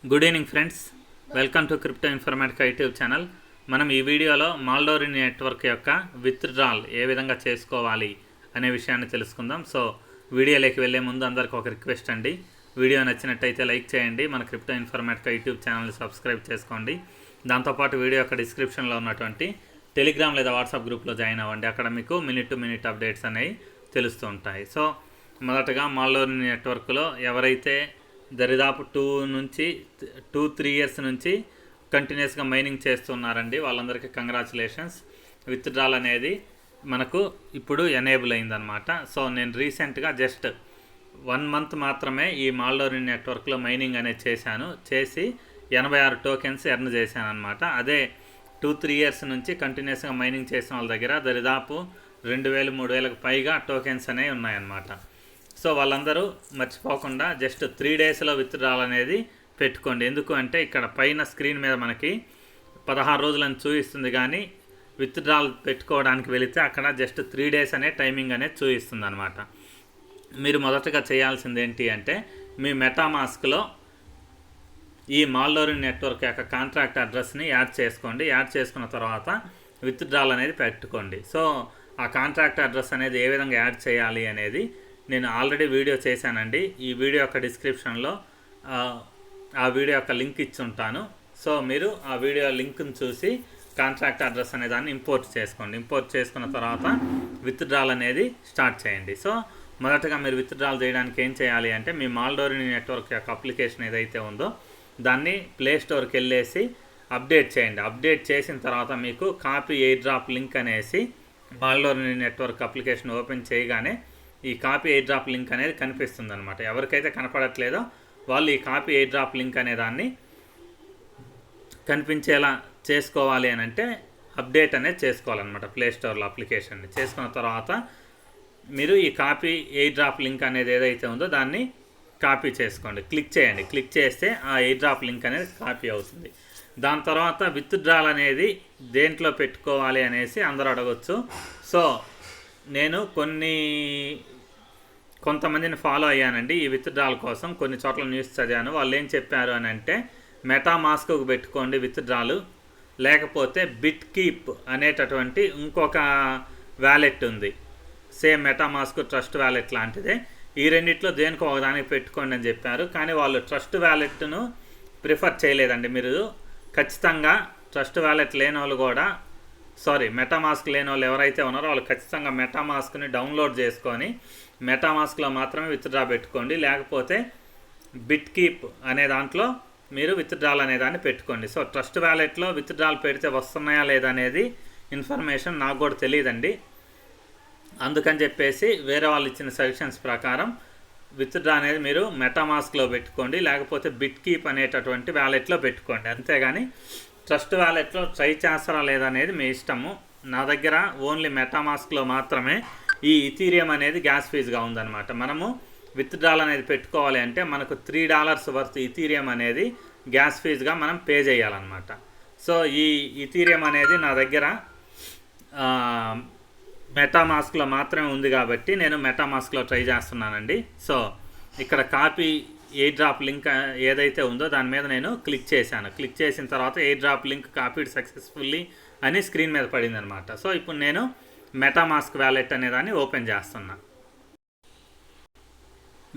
Good evening friends, welcome to crypto Informatica YouTube channel. మనం ఈ వీడియోలో మాల్డోరీ నెట్వర్క్ యొక్క విత్డ్రాల్ ఏ విధంగా చేసుకోవాలి అనే విషయాన్ని తెలుసుకుందాం. సో వీడియోలోకి వెళ్ళే ముందు అందరికీ ఒక రిక్వెస్ట్ అండి, వీడియో నచ్చినట్టయితే లైక్ చేయండి, మన క్రిప్టో ఇన్ఫర్మేటికా యూట్యూబ్ ఛానల్ని సబ్స్క్రైబ్ చేసుకోండి. దాంతోపాటు వీడియో యొక్క డిస్క్రిప్షన్లో ఉన్నటువంటి టెలిగ్రామ్ లేదా వాట్సాప్ గ్రూప్లో జాయిన్ అవ్వండి. అక్కడ మీకు మినిట్ టు మినిట్ అప్డేట్స్ అనేవి తెలుస్తూ ఉంటాయి. సో మొదటగా మాల్డోరీ నెట్వర్క్లో ఎవరైతే దరిదాపు 2-3 ఇయర్స్ నుంచి కంటిన్యూస్గా మైనింగ్ చేస్తున్నారండి, వాళ్ళందరికీ కంగ్రాచులేషన్స్. విత్డ్రాల్ అనేది మనకు ఇప్పుడు ఎనేబుల్ అయిందనమాట. సో నేను రీసెంట్గా జస్ట్ 1 మంత్ మాత్రమే ఈ మాల్డోరీ నెట్వర్క్లో మైనింగ్ అనేది చేసి 86 టోకెన్స్ ఎర్న్ చేశాను అనమాట. అదే 2-3 ఇయర్స్ నుంచి కంటిన్యూస్గా మైనింగ్ చేసిన వాళ్ళ దగ్గర దరిదాపు 2000-3000కు పైగా టోకెన్స్ అనేవి ఉన్నాయన్నమాట. సో వాళ్ళందరూ మర్చిపోకుండా జస్ట్ 3 డేస్లో విత్డ్రాల్ అనేది పెట్టుకోండి. ఎందుకు అంటే ఇక్కడ పైన స్క్రీన్ మీద మనకి 16 రోజులని చూపిస్తుంది, కానీ విత్డ్రాల్ పెట్టుకోవడానికి వెళితే అక్కడ జస్ట్ 3 డేస్ అనే టైమింగ్ అనేది చూపిస్తుంది అనమాట. మీరు మొదటగా చేయాల్సింది ఏంటి అంటే మీ మెటామాస్క్లో ఈ మాల్డోరీ నెట్వర్క్ యొక్క కాంట్రాక్ట్ అడ్రస్ని యాడ్ చేసుకోండి. యాడ్ చేసుకున్న తర్వాత విత్డ్రాల్ అనేది పెట్టుకోండి. సో ఆ కాంట్రాక్ట్ అడ్రస్ అనేది ఏ విధంగా యాడ్ చేయాలి అనేది నేను ఆల్రెడీ వీడియో చేశానండి. ఈ వీడియో యొక్క డిస్క్రిప్షన్లో ఆ వీడియో యొక్క లింక్ ఇచ్చి ఉంటాను. సో మీరు ఆ వీడియో లింక్ని చూసి కాంట్రాక్ట్ అడ్రస్ అనే దాన్ని ఇంపోర్ట్ చేసుకోండి. ఇంపోర్ట్ చేసుకున్న తర్వాత విత్డ్రాల్ అనేది స్టార్ట్ చేయండి. సో మొదటగా మీరు విత్డ్రాల్ చేయడానికి ఏం చేయాలి అంటే మీ మాల్డోరీ నెట్వర్క్ యొక్క అప్లికేషన్ ఏదైతే ఉందో దాన్ని ప్లే స్టోర్కి వెళ్ళేసి అప్డేట్ చేయండి. అప్డేట్ చేసిన తర్వాత మీకు కాపీ ఎయిర్ డ్రాప్ లింక్ అనేసి మాల్డోరీ నెట్వర్క్ అప్లికేషన్ ఓపెన్ చేయగానే ఈ కాపీ ఎయిర్ డ్రాప్ లింక్ అనేది కనిపిస్తుంది అనమాట. ఎవరికైతే కనపడట్లేదో వాళ్ళు ఈ కాపీ ఎయిర్ డ్రాప్ లింక్ అనే దాన్ని కనిపించేలా చేసుకోవాలి అని అంటే అప్డేట్ అనేది చేసుకోవాలన్నమాట. ప్లే స్టోర్లో అప్లికేషన్ని చేసుకున్న తర్వాత మీరు ఈ కాపీ ఎయిర్ డ్రాప్ లింక్ అనేది ఏదైతే ఉందో దాన్ని కాపీ చేసుకోండి. క్లిక్ చేయండి. క్లిక్ చేస్తే ఆ ఎయిర్ డ్రాప్ లింక్ అనేది కాపీ అవుతుంది. దాని తర్వాత విత్డ్రాల్ అనేది దేంట్లో పెట్టుకోవాలి అనేసి అందరూ అడగచ్చు. సో నేను కొంతమందిని ఫాలో అయ్యానండి ఈ విత్డ్రాల్ కోసం. కొన్ని చోట్ల న్యూస్ చదివాను. వాళ్ళు ఏం చెప్పారు అని అంటే మెటామాస్క్కు పెట్టుకోండి విత్డ్రాలు, లేకపోతే బిట్కీప్ అనేటటువంటి ఇంకొక వ్యాలెట్ ఉంది, సేమ్ మెటామాస్క్ ట్రస్ట్ వ్యాలెట్ లాంటిదే. ఈ రెండిట్లో దేనికో ఒకదానికి పెట్టుకోండి అని చెప్పారు. కానీ వాళ్ళు ట్రస్ట్ వ్యాలెట్ను ప్రిఫర్ చేయలేదండి. మీరు ఖచ్చితంగా ట్రస్ట్ వ్యాలెట్ లేని వాళ్ళు కూడా మెటామాస్క్ లేని వాళ్ళు ఎవరైతే ఉన్నారో వాళ్ళు ఖచ్చితంగా మెటామాస్క్ని డౌన్లోడ్ చేసుకొని మెటామాస్క్లో మాత్రమే విత్డ్రా పెట్టుకోండి. లేకపోతే బిట్కీప్ అనే దాంట్లో మీరు విత్డ్రాల్ అనే దాన్ని పెట్టుకోండి. సో ట్రస్ట్ వ్యాలెట్లో విత్డ్రాల్ పెడితే వస్తున్నాయా లేదా అనేది ఇన్ఫర్మేషన్ నాకు కూడా తెలియదండి. అందుకని చెప్పేసి వేరే వాళ్ళు ఇచ్చిన సజెషన్స్ ప్రకారం విత్డ్రా అనేది మీరు మెటామాస్క్లో పెట్టుకోండి, లేకపోతే బిట్కీప్ అనేటటువంటి వ్యాలెట్లో పెట్టుకోండి. అంతేగాని ట్రస్ట్ వ్యాలెట్లో ట్రై చేస్తారా లేదా అనేది మీ ఇష్టము. నా దగ్గర ఓన్లీ మెటామాస్క్లో మాత్రమే ఈ ఇథీరియం అనేది గ్యాస్ ఫీజుగా ఉందన్నమాట. మనము విత్డ్రాల్ అనేది పెట్టుకోవాలి అంటే మనకు $3 వర్త్ ఇథీరియం అనేది గ్యాస్ ఫీజుగా మనం పే చేయాలన్నమాట. సో ఈ ఇథీరియం అనేది నా దగ్గర మెటామాస్క్లో మాత్రమే ఉంది కాబట్టి నేను మెటామాస్క్లో ట్రై చేస్తున్నానండి. సో ఇక్కడ కాపీ ఎయిర్ డ్రాప్ లింక్ ఏదైతే ఉందో దాని మీద నేను క్లిక్ చేశాను. క్లిక్ చేసిన తర్వాత air drop link copied successfully అని స్క్రీన్ మీద పడింది అనమాట. సో ఇప్పుడు నేను మెటామాస్క్ వ్యాలెట్ అనే దాన్ని ఓపెన్ చేస్తున్నా.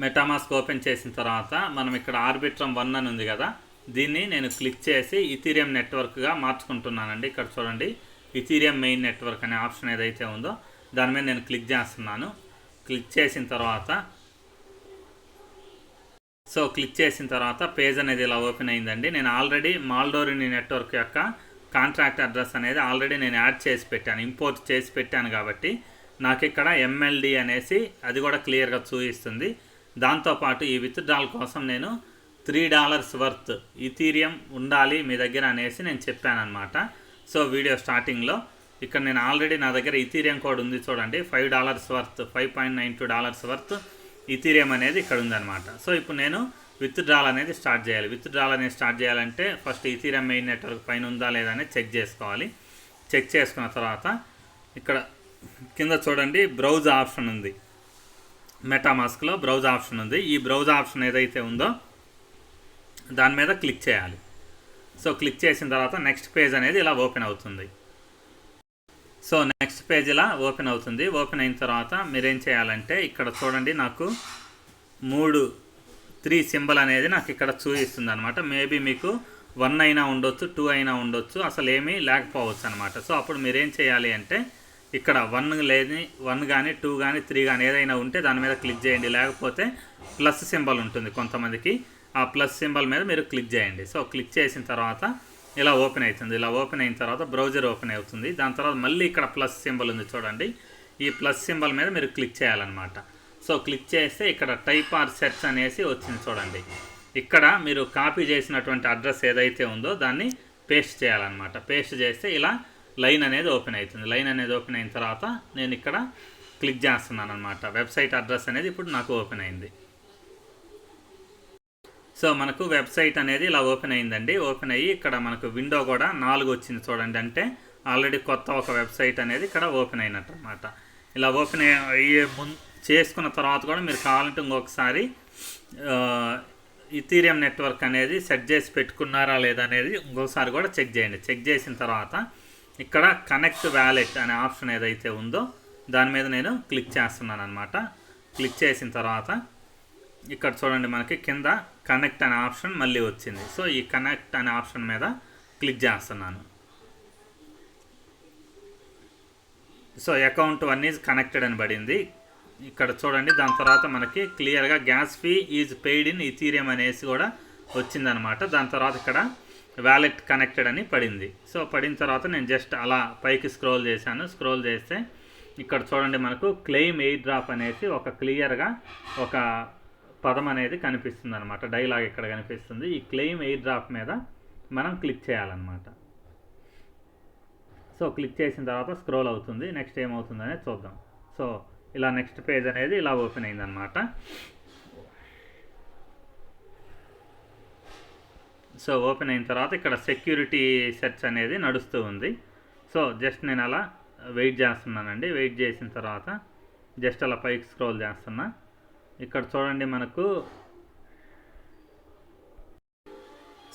మెటామాస్క్ ఓపెన్ చేసిన తర్వాత మనం ఇక్కడ ఆర్బిట్రమ్ 1 అని ఉంది కదా, దీన్ని నేను క్లిక్ చేసి ఇథీరియం నెట్వర్క్గా మార్చుకుంటున్నానండి. ఇక్కడ చూడండి, ఇథీరియం మెయిన్ నెట్వర్క్ అనే ఆప్షన్ ఏదైతే ఉందో దాని మీద నేను క్లిక్ చేస్తున్నాను. క్లిక్ చేసిన తర్వాత పేజ్ అనేది ఇలా ఓపెన్ అయిందండి. నేను ఆల్రెడీ మాల్డోరీ నెట్వర్క్ యొక్క కాంట్రాక్ట్ అడ్రస్ అనేది ఆల్రెడీ నేను యాడ్ చేసి పెట్టాను, ఇంపోర్ట్ చేసి పెట్టాను కాబట్టి నాకు ఇక్కడ MLD అనేసి అది కూడా క్లియర్గా చూపిస్తుంది. దాంతోపాటు ఈ విత్డ్రాల్ కోసం నేను $3 వర్త్ ఇథీరియం ఉండాలి మీ దగ్గర అనేసి నేను చెప్పానమాట. సో వీడియో స్టార్టింగ్లో ఇక్కడ నేను ఆల్రెడీ నా దగ్గర ఇథీరియం కోడ్ ఉంది చూడండి, $5 వర్త్, $5.92 వర్త్ ఇథీరియం అనేది ఇక్కడ ఉందన్నమాట. సో ఇప్పుడు నేను విత్డ్రాల్ అనేది స్టార్ట్ చేయాలి. విత్డ్రాల్ అనేది స్టార్ట్ చేయాలంటే ఫస్ట్ ఇథీరియం మెయిన్ నెట్వర్క్ పైన ఉందా లేదా అనేది చెక్ చేసుకోవాలి. చెక్ చేసుకున్న తర్వాత ఇక్కడ కింద చూడండి బ్రౌజ్ ఆప్షన్ ఉంది, మెటామాస్క్లో బ్రౌజ్ ఆప్షన్ ఉంది. ఈ బ్రౌజ్ ఆప్షన్ ఏదైతే ఉందో దాని మీద క్లిక్ చేయాలి. సో క్లిక్ చేసిన తర్వాత నెక్స్ట్ పేజ్ అనేది ఇలా ఓపెన్ అవుతుంది. సో నెక్స్ట్ పేజ్ ఇలా ఓపెన్ అవుతుంది. ఓపెన్ అయిన తర్వాత మీరేం చేయాలంటే ఇక్కడ చూడండి, నాకు 3 సింబల్ అనేది నాకు ఇక్కడ చూపిస్తుంది అనమాట. మేబీ మీకు 1 అయినా ఉండొచ్చు, 2 అయినా ఉండొచ్చు, అసలు ఏమీ లేకపోవచ్చు అనమాట. సో అప్పుడు మీరేం చేయాలి అంటే ఇక్కడ 1 కానీ 2 కానీ 3 కానీ ఏదైనా ఉంటే దాని మీద క్లిక్ చేయండి. లేకపోతే ప్లస్ సింబల్ ఉంటుంది కొంతమందికి, ఆ ప్లస్ సింబల్ మీద మీరు క్లిక్ చేయండి. సో క్లిక్ చేసిన తర్వాత ఇలా ఓపెన్ అవుతుంది. ఇలా ఓపెన్ అయిన తర్వాత బ్రౌజర్ ఓపెన్ అవుతుంది. దాని తర్వాత మళ్ళీ ఇక్కడ ప్లస్ సింబల్ ఉంది చూడండి, ఈ ప్లస్ సింబల్ మీద మీరు క్లిక్ చేయాలన్నమాట. సో క్లిక్ చేస్తే ఇక్కడ టైప్ ఆర్ సెర్చ్ అనేసి వచ్చింది చూడండి. ఇక్కడ మీరు కాపీ చేసినటువంటి అడ్రస్ ఏదైతే ఉందో దాన్ని పేస్ట్ చేయాలన్నమాట. పేస్ట్ చేస్తే ఇలా లైన్ అనేది ఓపెన్ అవుతుంది. లైన్ అనేది ఓపెన్ అయిన తర్వాత నేను ఇక్కడ క్లిక్ చేస్తున్నాను అనమాట. వెబ్సైట్ అడ్రస్ అనేది ఇప్పుడు నాకు ఓపెన్ అయింది. సో మనకు వెబ్సైట్ అనేది ఇలా ఓపెన్ అయిందండి. ఓపెన్ అయ్యి ఇక్కడ మనకు విండో కూడా 4 వచ్చింది చూడండి. అంటే ఆల్రెడీ కొత్త ఒక వెబ్సైట్ అనేది ఇక్కడ ఓపెన్ అయినట్టు అనమాట. ఇలా ఓపెన్ అయ్యే చేసుకున్న తర్వాత కూడా మీరు కావాలంటే ఇంకొకసారి ఈథీరియం నెట్వర్క్ అనేది సెట్ చేసి పెట్టుకున్నారా లేదా అనేది ఇంకొకసారి కూడా చెక్ చేయండి. చెక్ చేసిన తర్వాత ఇక్కడ కనెక్ట్ వ్యాలెట్ అనే ఆప్షన్ ఏదైతే ఉందో దాని మీద నేను క్లిక్ చేస్తున్నాను అనమాట. క్లిక్ చేసిన తర్వాత ఇక్కడ చూడండి, మనకి కింద కనెక్ట్ అనే ఆప్షన్ మళ్ళీ వచ్చింది. సో ఈ కనెక్ట్ అనే ఆప్షన్ మీద క్లిక్ చేస్తున్నాను. సో అకౌంట్ 1 ఈజ్ కనెక్టెడ్ అని పడింది ఇక్కడ చూడండి. దాని తర్వాత మనకి క్లియర్గా gas fee is paid in Ethereum అనేసి కూడా వచ్చిందనమాట. దాని తర్వాత ఇక్కడ వ్యాలెట్ కనెక్టెడ్ అని పడింది. సో పడిన తర్వాత నేను జస్ట్ అలా పైకి స్క్రోల్ చేశాను. స్క్రోల్ చేస్తే ఇక్కడ చూడండి, మనకు క్లెయిమ్ ఎయిర్ డ్రాప్ అనేసి ఒక క్లియర్గా ఒక పదం అనేది కనిపిస్తుంది అనమాట. డైలాగ్ ఇక్కడ కనిపిస్తుంది. ఈ క్లెయిమ్ ఎయిర్ డ్రాప్ మీద మనం క్లిక్ చేయాలన్నమాట. సో క్లిక్ చేసిన తర్వాత స్క్రోల్ అవుతుంది. నెక్స్ట్ ఏమవుతుంది అనేది చూద్దాం. సో ఇలా నెక్స్ట్ పేజ్ అనేది ఇలా ఓపెన్ అయిందనమాట. సో ఓపెన్ అయిన తర్వాత ఇక్కడ సెక్యూరిటీ సెర్చ్ అనేది నడుస్తూ ఉంది. సో జస్ట్ నేను అలా వెయిట్ చేస్తున్నానండి. వెయిట్ చేసిన తర్వాత జస్ట్ అలా పైకి స్క్రోల్ చేస్తున్నా. ఇక్కడ చూడండి మనకు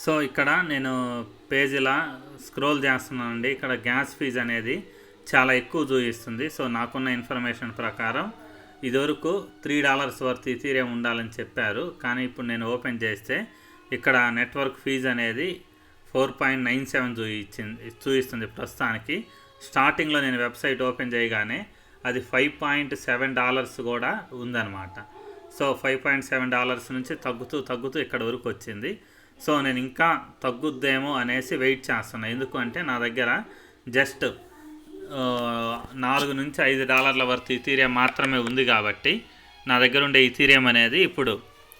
సో ఇక్కడ నేను పేజ్ ఇలా స్క్రోల్ చేస్తున్నానండి. ఇక్కడ గ్యాస్ ఫీజ్ అనేది చాలా ఎక్కువ చూపిస్తుంది. సో నాకున్న ఇన్ఫర్మేషన్ ప్రకారం ఇదివరకు $3 వర్త్ ఈథీరియం ఉండాలని చెప్పారు. కానీ ఇప్పుడు నేను ఓపెన్ చేస్తే ఇక్కడ నెట్వర్క్ ఫీజ్ అనేది 4.97 చూపిస్తుంది ప్రస్తుతానికి. స్టార్టింగ్లో నేను వెబ్సైట్ ఓపెన్ చేయగానే అది $5.7 కూడా ఉందన్నమాట. సో $5.7 నుంచి తగ్గుతూ ఇక్కడ వరకు వచ్చింది. సో నేను ఇంకా తగ్గుద్దేమో అనేసి వెయిట్ చేస్తున్నాను. ఎందుకు అంటే నా దగ్గర జస్ట్ $4 నుంచి $5 వర్త్ ఈథీరియం మాత్రమే ఉంది కాబట్టి నా దగ్గర ఉండే ఈథీరియం అనేది ఇప్పుడు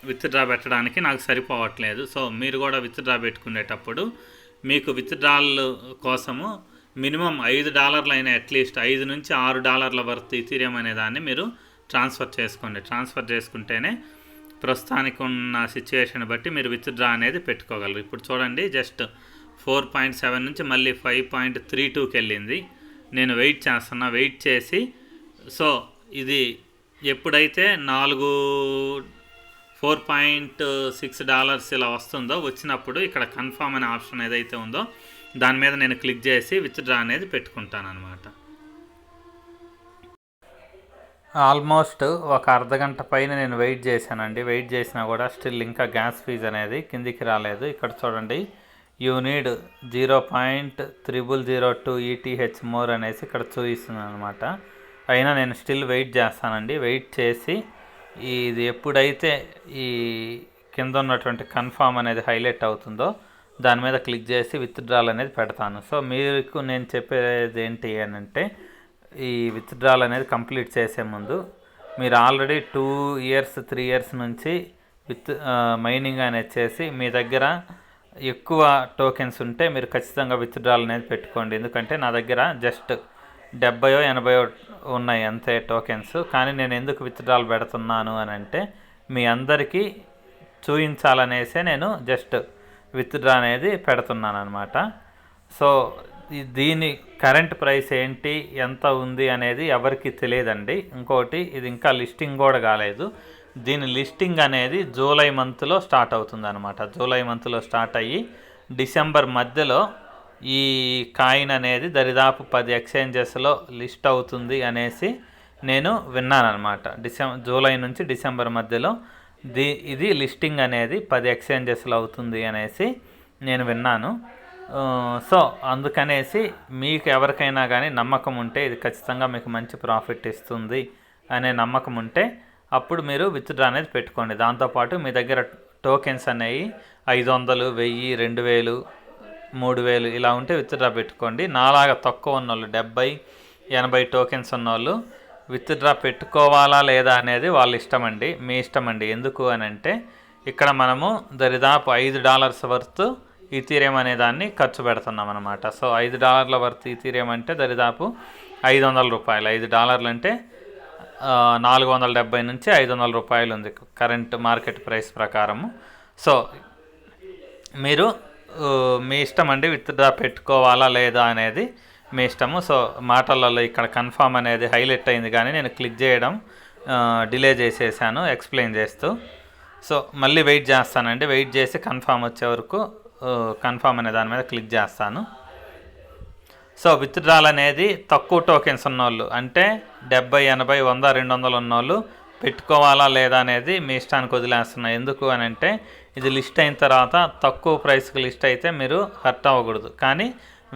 విత్డ్రా పెట్టడానికి నాకు సరిపోవట్లేదు. సో మీరు కూడా విత్డ్రా పెట్టుకునేటప్పుడు మీకు విత్డ్రాల్ కోసము మినిమం $5 అయినా అట్లీస్ట్ $5 నుంచి $6 వర్త్ ఈథీరియం అనే దాన్ని మీరు ట్రాన్స్ఫర్ చేసుకోండి. ట్రాన్స్ఫర్ చేసుకుంటేనే ప్రస్తుతానికి ఉన్న సిచ్యువేషన్ బట్టి మీరు విత్డ్రా అనేది పెట్టుకోగలరు. ఇప్పుడు చూడండి, జస్ట్ 4.7 నుంచి మళ్ళీ 5.32కి వెళ్ళింది. నేను వెయిట్ చేస్తున్నా. వెయిట్ చేసి సో ఇది ఎప్పుడైతే $4.6 ఇలా వస్తుందో వచ్చినప్పుడు ఇక్కడ కన్ఫర్మ్ అనే ఆప్షన్ ఏదైతే ఉందో దాని మీద నేను క్లిక్ చేసి విత్డ్రా అనేది పెట్టుకుంటాను అనమాట. ఆల్మోస్ట్ ఒక అర్ధగంట పైన నేను వెయిట్ చేశానండి. వెయిట్ చేసినా కూడా స్టిల్ ఇంకా గ్యాస్ ఫీజ్ అనేది కిందికి రాలేదు. ఇక్కడ చూడండి, యూ నీడ్ 0.0002 ETH మోర్ అనేసి ఇక్కడ చూపిస్తుంది అనమాట. అయినా నేను స్టిల్ వెయిట్ చేస్తానండి. వెయిట్ చేసి ఇది ఎప్పుడైతే ఈ కింద ఉన్నటువంటి కన్ఫర్మ్ అనేది హైలైట్ అవుతుందో దాని మీద క్లిక్ చేసి విత్డ్రాల్ అనేది పెడతాను. సో మీకు నేను చెప్పేది ఏంటి అని అంటే, ఈ విత్డ్రాల్ అనేది కంప్లీట్ చేసే ముందు మీరు ఆల్రెడీ 2 years 3 years నుంచి మైనింగ్ అనేది చేసి మీ దగ్గర ఎక్కువ టోకెన్స్ ఉంటే మీరు ఖచ్చితంగా విత్డ్రాల్ అనేది పెట్టుకోండి. ఎందుకంటే నా దగ్గర జస్ట్ 70-80 ఉన్నాయి అంతే టోకెన్స్. కానీ నేను ఎందుకు విత్డ్రాల్ పెడుతున్నాను అని అంటే మీ అందరికీ చూపించాలనేసే నేను జస్ట్ విత్డ్రా అనేది పెడుతున్నాను అనమాట. సో దీని కరెంట్ ప్రైస్ ఏంటి, ఎంత ఉంది అనేది ఎవరికి తెలియదండి. ఇంకోటి, ఇది ఇంకా లిస్టింగ్ కూడా కాలేదు. దీని లిస్టింగ్ అనేది జూలై మంత్లో స్టార్ట్ అవుతుంది అనమాట. జూలై మంత్లో స్టార్ట్ అయ్యి డిసెంబర్ మధ్యలో ఈ కాయిన్ అనేది దరిదాపు 10 ఎక్స్చేంజెస్లో లిస్ట్ అవుతుంది అనేసి నేను విన్నాను అనమాట. జూలై నుంచి డిసెంబర్ మధ్యలో ఇది లిస్టింగ్ అనేది 10 ఎక్స్చేంజెస్లో అవుతుంది అనేసి నేను విన్నాను. సో అందుకనేసి మీకు ఎవరికైనా కానీ నమ్మకం ఉంటే ఇది ఖచ్చితంగా మీకు మంచి ప్రాఫిట్ ఇస్తుంది అనే నమ్మకం ఉంటే అప్పుడు మీరు విత్డ్రా అనేది పెట్టుకోండి. దాంతోపాటు మీ దగ్గర టోకెన్స్ అనేవి 500, 1000, 2000, 3000 ఇలా ఉంటే విత్డ్రా పెట్టుకోండి. నాలాగా తక్కువ ఉన్నోళ్ళు 70, 80 టోకెన్స్ ఉన్నోళ్ళు విత్డ్రా పెట్టుకోవాలా లేదా అనేది వాళ్ళ ఇష్టం అండి, మీ ఇష్టం అండి. ఎందుకు అని అంటే ఇక్కడ మనము దరిదాపు $5 వర్త్ ఈథీరియం అనే దాన్ని ఖర్చు పెడుతున్నాం అనమాట. సో $5 వర్త్ ఈథీరియం అంటే దరిదాపు $500. $5 అంటే 470 నుంచి 500 రూపాయలు ఉంది కరెంట్ మార్కెట్ ప్రైస్ ప్రకారము. సో మీరు మీ ఇష్టం అండి, విత్డ్రా పెట్టుకోవాలా లేదా అనేది మీ ఇష్టము. సో మాటలలో ఇక్కడ కన్ఫామ్ అనేది హైలైట్ అయింది కానీ నేను క్లిక్ చేయడం డిలే చేసేసాను ఎక్స్ప్లెయిన్ చేస్తూ. సో మళ్ళీ వెయిట్ చేస్తానండి, వెయిట్ చేసి కన్ఫామ్ వచ్చే వరకు కన్ఫామ్ అనే దాని మీద క్లిక్ చేస్తాను. సో విత్డ్రాల్ అనేది తక్కువ టోకెన్స్ ఉన్నోళ్ళు అంటే 70, 80, 100, 200 ఉన్నోళ్ళు పెట్టుకోవాలా లేదా అనేది మీ ఇష్టానికి వదిలేస్తున్నా. ఎందుకు అని అంటే ఇది లిస్ట్ అయిన తర్వాత తక్కువ ప్రైస్కి లిస్ట్ అయితే మీరు హర్ట్ అవ్వకూడదు. కానీ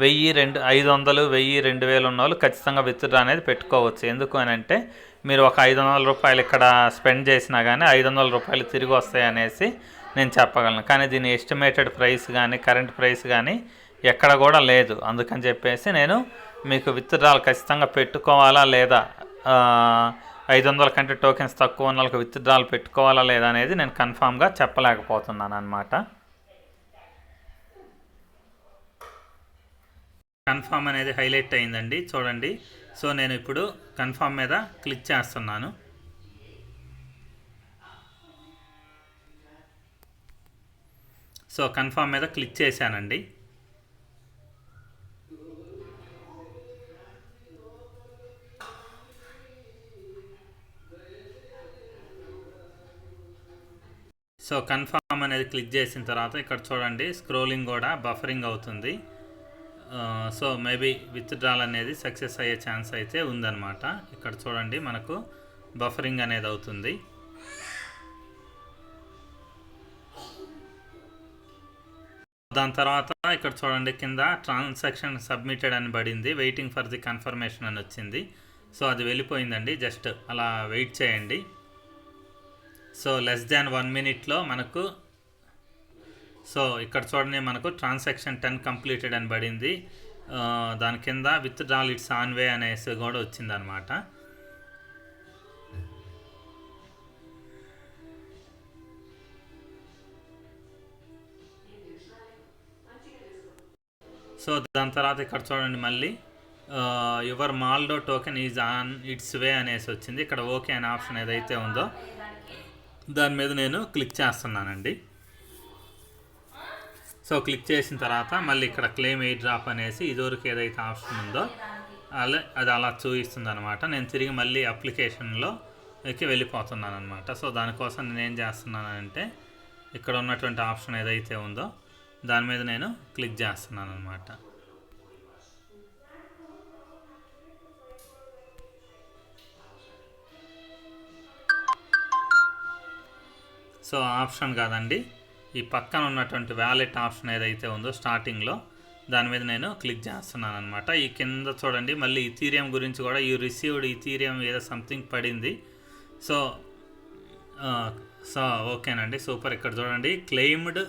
1000, 500, 1000, 2000 ఉన్నోళ్ళు ఖచ్చితంగా విత్డ్రా అనేది పెట్టుకోవచ్చు. ఎందుకు అని అంటే మీరు ఒక $500 ఇక్కడ స్పెండ్ చేసినా కానీ $500 తిరిగి వస్తాయి అనేసి నేను చెప్పగలను. కానీ దీని ఎస్టిమేటెడ్ ప్రైస్ కానీ కరెంట్ ప్రైస్ కానీ ఎక్కడ కూడా లేదు. అందుకని చెప్పేసి నేను మీకు విత్డ్రాల్ ఖచ్చితంగా పెట్టుకోవాలా లేదా, 500 కంటే టోకెన్స్ తక్కువ ఉన్న వాళ్ళకి విత్డ్రాల్ పెట్టుకోవాలా లేదా అనేది నేను కన్ఫామ్గా చెప్పలేకపోతున్నాను అనమాట. కన్ఫామ్ అనేది హైలైట్ అయిందండి చూడండి. సో నేను ఇప్పుడు కన్ఫామ్ మీద క్లిక్ చేస్తున్నాను. సో కన్ఫామ్ మీద క్లిక్ చేశానండి. సో కన్ఫామ్ అనేది క్లిక్ చేసిన తర్వాత ఇక్కడ చూడండి స్క్రోలింగ్ కూడా బఫరింగ్ అవుతుంది. సో మేబీ విత్డ్రాల్ అనేది సక్సెస్ అయ్యే ఛాన్స్ అయితే ఉందన్నమాట. ఇక్కడ చూడండి మనకు బఫరింగ్ అనేది అవుతుంది. దాని తర్వాత ఇక్కడ చూడండి కింద ట్రాన్సాక్షన్ సబ్మిటెడ్ అని పడింది, వెయిటింగ్ ఫర్ ది కన్ఫర్మేషన్ అని వచ్చింది. సో అది వెళ్ళిపోయిందండి, జస్ట్ అలా వెయిట్ చేయండి. సో లెస్ దాన్ 1 మినిట్లో మనకు సో ఇక్కడ చూడండి మనకు ట్రాన్సాక్షన్ 10 కంప్లీటెడ్ అని పడింది. దాని కింద విత్డ్రాల్ ఇట్స్ ఆన్ వే అనేసి కూడా వచ్చిందనమాట. సో దాని తర్వాత ఇక్కడ చూడండి మళ్ళీ your Maldo token is on its way అనేసి వచ్చింది. ఇక్కడ ఓకే అనే ఆప్షన్ ఏదైతే ఉందో దాని మీద నేను క్లిక్ చేస్తున్నానండి. సో క్లిక్ చేసిన తర్వాత మళ్ళీ ఇక్కడ క్లెయిమ్ ఎయిర్ డ్రాప్ అనేసి ఇదివరకు ఏదైతే ఆప్షన్ ఉందో అది అలా చూపిస్తుంది అనమాట. నేను తిరిగి మళ్ళీ అప్లికేషన్లోకి వెళ్ళిపోతున్నాను అనమాట. సో దానికోసం నేను ఏం చేస్తున్నానంటే ఇక్కడ ఉన్నటువంటి ఆప్షన్ ఏదైతే ఉందో దాని మీద నేను క్లిక్ చేస్తున్నాను అనమాట. సో ఆప్షన్ కాదండి, ఈ పక్కన ఉన్నటువంటి వ్యాలెట్ ఆప్షన్ ఏదైతే ఉందో స్టార్టింగ్లో దాని మీద నేను క్లిక్ చేస్తున్నాను అనమాట. ఈ కింద చూడండి మళ్ళీ ఈథీరియం గురించి కూడా ఈ రిసీవ్డ్ ఈథీరియం ఏదో సంథింగ్ పడింది. సో ఓకేనండి, సూపర్. ఇక్కడ చూడండి క్లెయిమ్డ్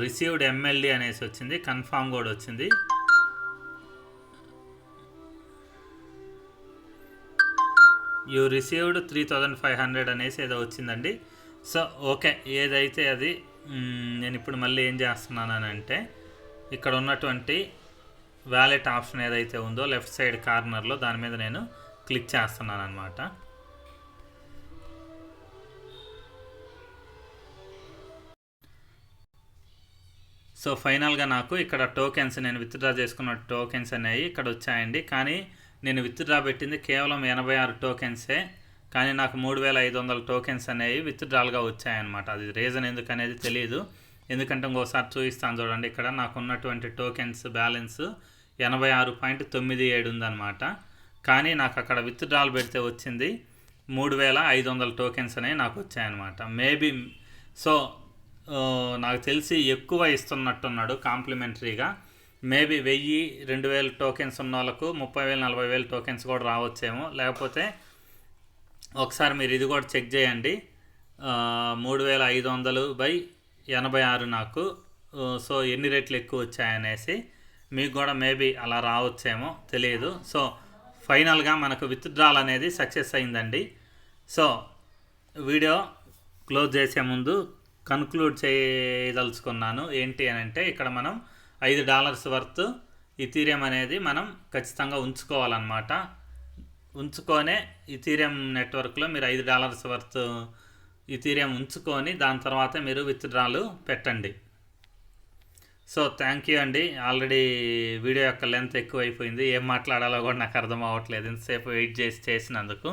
రిసీవ్డ్ MLD అనేసి వచ్చింది, కన్ఫామ్ కూడా వచ్చింది. యూ రిసీవ్డ్ 3500 అనేసి ఏదో వచ్చిందండి. సో ఓకే, ఏదైతే అది నేను ఇప్పుడు మళ్ళీ ఏం చేస్తున్నానంటే ఇక్కడ ఉన్నటువంటి వ్యాలెట్ ఆప్షన్ ఏదైతే ఉందో లెఫ్ట్ సైడ్ కార్నర్లో దాని మీద నేను క్లిక్ చేస్తున్నాను అనమాట. సో ఫైనల్గా నాకు ఇక్కడ టోకెన్స్ నేను విత్డ్రా చేసుకున్న టోకెన్స్ అనేవి ఇక్కడ వచ్చాయండి. కానీ నేను విత్డ్రా పెట్టింది కేవలం 86 టోకెన్సే. కానీ నాకు 3500 టోకెన్స్ అనేవి విత్డ్రాల్గా వచ్చాయన్నమాట. అది రీజన్ ఎందుకనేది తెలియదు. ఎందుకంటే ఇంకోసారి చూపిస్తాను చూడండి. ఇక్కడ నాకు ఉన్నటువంటి టోకెన్స్ బ్యాలెన్స్ 86.97 ఉందన్నమాట. కానీ నాకు అక్కడ విత్డ్రాల్ పెడితే వచ్చింది 3500 టోకెన్స్ అనేవి నాకు వచ్చాయన్నమాట. మేబీ సో నాకు తెలిసి ఎక్కువ ఇస్తున్నట్టున్నాడు కాంప్లిమెంటరీగా. మేబీ 1000-2000 టోకెన్స్ ఉన్న వాళ్ళకు 30,000-40,000 టోకెన్స్ కూడా రావచ్చేమో. లేకపోతే ఒకసారి మీరు ఇది కూడా చెక్ చేయండి. 3500/86 నాకు సో ఎన్ని రెట్లు ఎక్కువ వచ్చాయనేసి మీకు కూడా మేబీ అలా రావచ్చేమో తెలియదు. సో ఫైనల్గా మనకు విత్డ్రాల్ అనేది సక్సెస్ అయిందండి. సో వీడియో క్లోజ్ చేసే ముందు కన్క్లూడ్ చేయదలుచుకున్నాను. ఏంటి అని అంటే ఇక్కడ మనం $5 వర్త్ ఇథీరియం అనేది మనం ఖచ్చితంగా ఉంచుకోవాలన్నమాట. ఉంచుకొనే ఇథీరియం నెట్వర్క్లో మీరు $5 వర్త్ ఇథీరియం ఉంచుకొని దాని తర్వాత మీరు విత్డ్రాలు పెట్టండి. సో థ్యాంక్ యూ అండి. ఆల్రెడీ వీడియో యొక్క లెంత్ ఎక్కువైపోయింది. ఏం మాట్లాడాలో కూడా నాకు అర్థం అవ్వట్లేదు ఇంతసేపు వెయిట్ చేసినందుకు.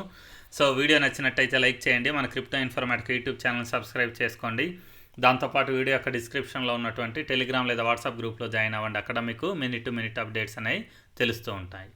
సో వీడియో నచ్చినట్టయితే లైక్ చేయండి. మన crypto informatic YouTube channel subscribe చేసుకోండి. దాంతోపాటు వీడియో యొక్క డిస్క్రిప్షన్లో ఉన్నటువంటి టెలిగ్రామ్ లేదా వాట్సాప్ గ్రూప్లో జాయిన్ అవ్వండి. అక్కడ మీకు మినిట్ టు మినిట్ అప్డేట్స్ అనేవి తెలుస్తూ ఉంటాయి.